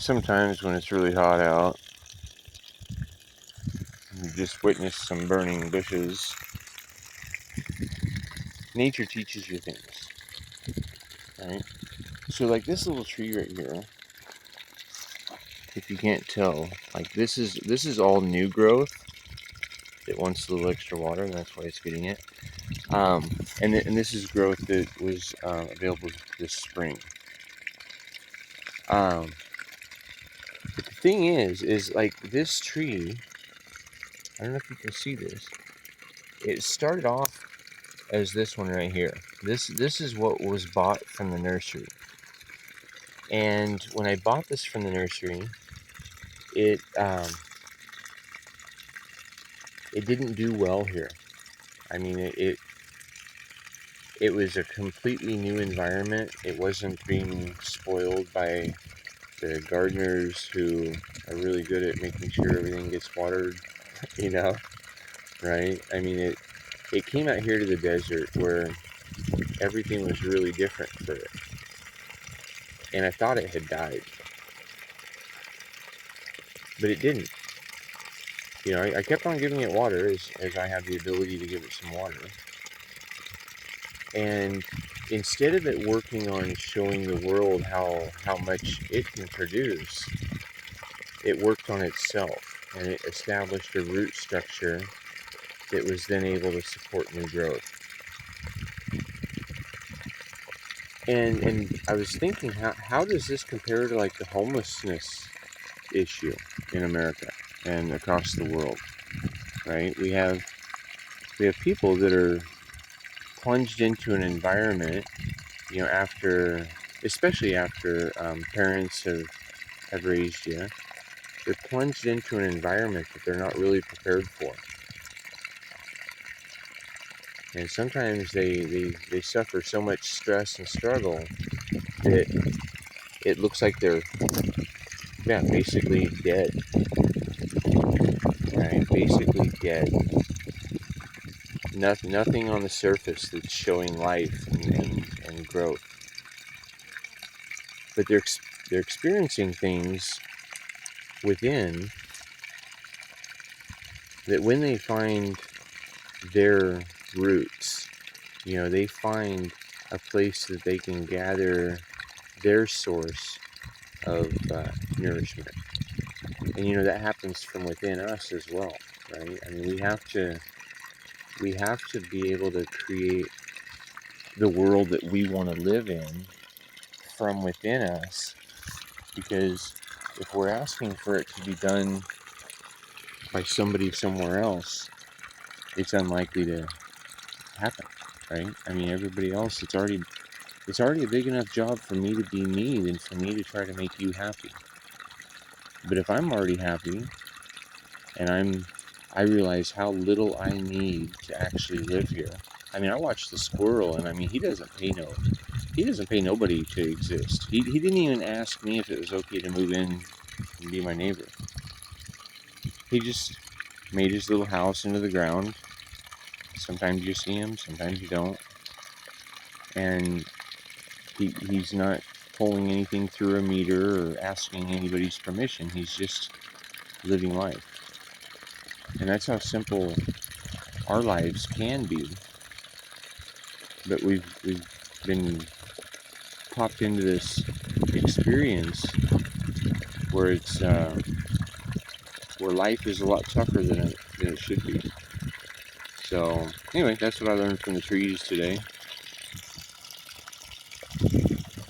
Sometimes when it's really hot out, you just witness some burning bushes. Nature teaches you things, right? So like this little tree right here, if you can't tell, like this is all new growth. It wants a little extra water, and that's why it's getting it. And this is growth that was available this spring. But the thing is like this tree. I don't know if you can see this. It started off as this one right here. This is what was bought from the nursery. And when I bought this from the nursery, it didn't do well here. I mean, it was a completely new environment. It wasn't being spoiled by the gardeners who are really good at making sure everything gets watered, you know, right? I mean, it came out here to the desert where everything was really different for it. And I thought it had died. But it didn't. You know, I kept on giving it water as I have the ability to give it some water. And instead of it working on showing the world how much it can produce, it worked on itself, and it established a root structure that was then able to support new growth. And I was thinking, how does this compare to like the homelessness issue in America and across the world, right? We have people that are plunged into an environment, you know, especially after parents have raised you, they're plunged into an environment that they're not really prepared for. And sometimes they suffer so much stress and struggle that it looks like they're, basically dead. Right? Basically dead. Nothing on the surface that's showing life and growth. But they're experiencing things within that when they find their roots, you know, they find a place that they can gather their source of nourishment. And you know, that happens from within us as well, right? I mean, we have to be able to create the world that we want to live in from within us, because if we're asking for it to be done by somebody somewhere else, it's unlikely to happen, right? I mean, everybody else, it's already a big enough job for me to be me than for me to try to make you happy. But if I'm already happy and I realize how little I need to actually live here. I mean, I watched the squirrel, and I mean, he doesn't pay nobody to exist. He didn't even ask me if it was okay to move in and be my neighbor. He just made his little house into the ground. Sometimes you see him, sometimes you don't. And he's not pulling anything through a meter or asking anybody's permission. He's just living life. And that's how simple our lives can be. But we've been popped into this experience where it's where life is a lot tougher than it should be. So anyway, that's what I learned from the trees today.